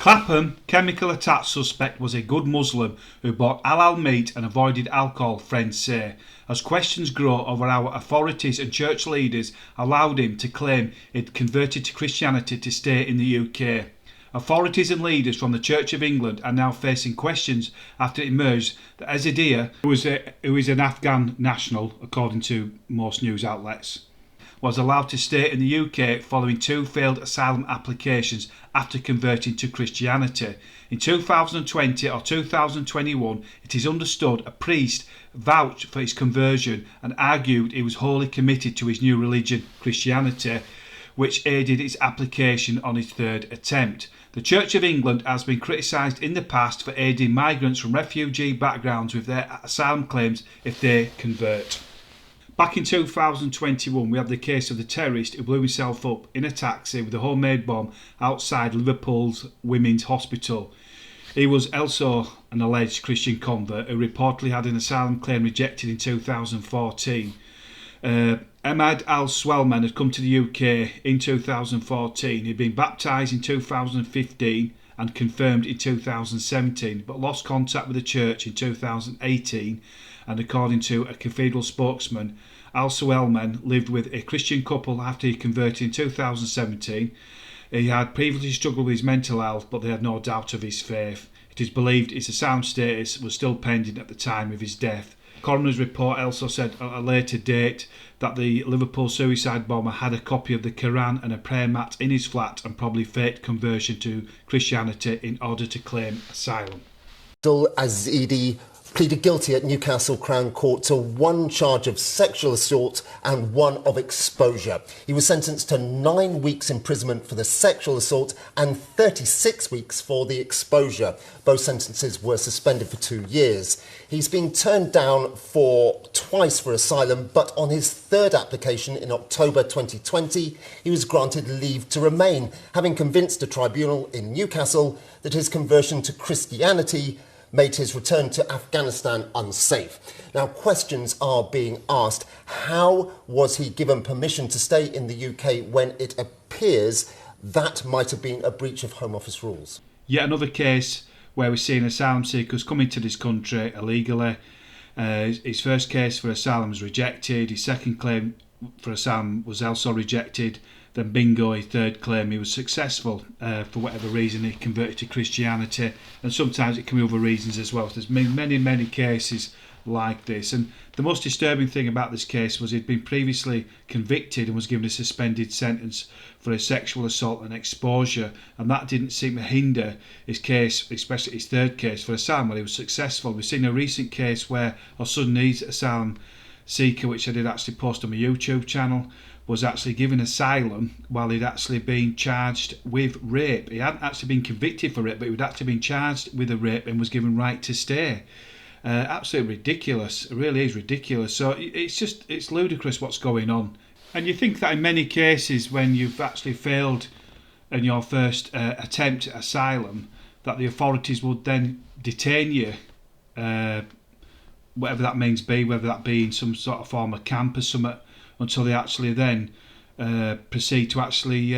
Clapham chemical attack suspect was a good Muslim who bought halal meat and avoided alcohol, friends say, as questions grow over how authorities and church leaders allowed him to claim he'd converted to Christianity to stay in the UK. Authorities and leaders from the Church of England are now facing questions after it emerged that Ezedi, who is an Afghan national according to most news outlets, was allowed to stay in the UK following 2 failed asylum applications after converting to Christianity. In 2020 or 2021, it is understood a priest vouched for his conversion and argued he was wholly committed to his new religion, Christianity, which aided his application on his 3rd attempt. The Church of England has been criticised in the past for aiding migrants from refugee backgrounds with their asylum claims if they convert. Back in 2021, we had the case of the terrorist who blew himself up in a taxi with a homemade bomb outside Liverpool's Women's Hospital. He was also an alleged Christian convert who reportedly had an asylum claim rejected in 2014. Ahmad al-Swelman had come to the UK in 2014. He'd been baptised in 2015 and confirmed in 2017, but lost contact with the church in 2018. And according to a cathedral spokesman, al-Swelman lived with a Christian couple after he converted in 2017. He had previously struggled with his mental health, but they had no doubt of his faith. It is believed his asylum status was still pending at the time of his death. Coroner's report also said at a later date that the Liverpool suicide bomber had a copy of the Quran and a prayer mat in his flat and probably faked conversion to Christianity in order to claim asylum. Abdul Ezedi pleaded guilty at Newcastle Crown Court to 1 charge of sexual assault and 1 of exposure. He was sentenced to 9 weeks imprisonment for the sexual assault and 36 weeks for the exposure. Both sentences were suspended for 2 years. He's been turned down twice for asylum, but on his 3rd application in October 2020, he was granted leave to remain, having convinced a tribunal in Newcastle that his conversion to Christianity made his return to Afghanistan unsafe. Now, questions are being asked. How was he given permission to stay in the UK when it appears that might have been a breach of Home Office rules? Yet another case where we're seeing asylum seekers coming to this country illegally. His first case for asylum was rejected. His second claim for asylum was also rejected. Then bingo, his 3rd claim, he was successful. For whatever reason, he converted to Christianity, and sometimes it can be other reasons as well. There's many cases like this, and the most disturbing thing about this case was he'd been previously convicted and was given a suspended sentence for a sexual assault and exposure, and that didn't seem to hinder his case, especially his 3rd case for asylum, where he was successful. We've seen a recent case where a Sudanese asylum seeker, which I did actually post on my YouTube channel, was actually given asylum while he'd actually been charged with rape. He hadn't actually been convicted for rape, but he'd actually been charged with a rape and was given right to stay. Absolutely ridiculous. It really is ridiculous. So it's ludicrous what's going on. And you think that in many cases when you've actually failed in your first attempt at asylum, that the authorities would then detain you, whatever that means be, whether that be in some sort of form of camp or something, until they actually then proceed to actually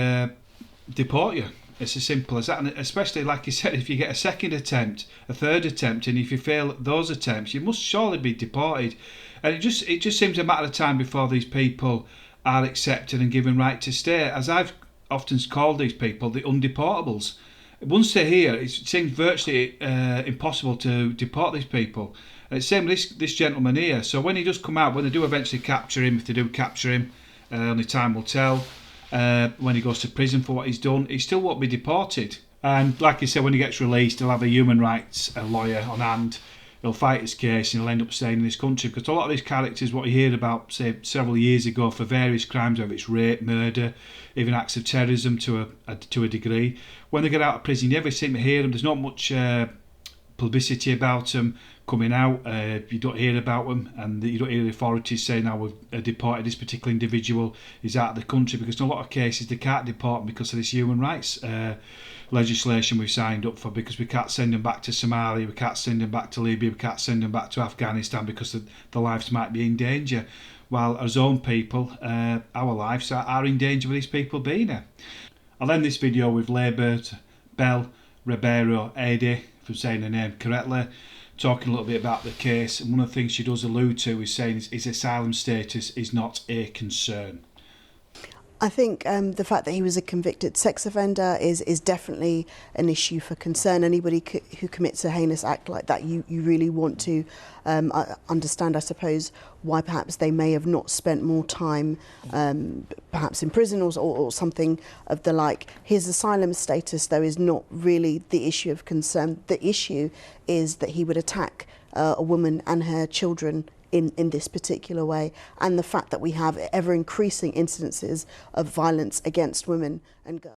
deport you. It's as simple as that, and especially like you said, if you get a 2nd attempt, a 3rd attempt, and if you fail those attempts, you must surely be deported. And it just seems a matter of time before these people are accepted and given right to stay, as I've often called these people the undeportables. Once they're here, it seems virtually impossible to deport these people. And it's the same with this gentleman here. So when he does come out, when they do eventually capture him, if they do capture him, only time will tell, when he goes to prison for what he's done, he still won't be deported. And like I said, when he gets released, he'll have a human rights lawyer on hand. He'll fight his case and he'll end up staying in this country, because a lot of these characters, what you heard about, say, several years ago for various crimes, whether it's rape, murder, even acts of terrorism to a degree, when they get out of prison, you never seem to hear them. There's not much publicity about them coming out. You don't hear about them, and you don't hear the authorities saying, "Now we've deported this particular individual, is out of the country," because in a lot of cases they can't deport them because of this human rights legislation we've signed up for, because we can't send them back to Somalia, we can't send them back to Libya, we can't send them back to Afghanistan because their lives might be in danger. While our own people, our lives are in danger with these people being here. I'll end this video with Labour's Bell Ribeiro Edi, if I'm saying her name correctly, talking a little bit about the case. And one of the things she does allude to is saying his asylum status is not a concern. I think the fact that he was a convicted sex offender is definitely an issue for concern. Anybody who commits a heinous act like that, you really want to understand, I suppose, why perhaps they may have not spent more time perhaps in prison or something of the like. His asylum status, though, is not really the issue of concern. The issue is that he would attack a woman and her children in this particular way, and the fact that we have ever increasing incidences of violence against women and girls.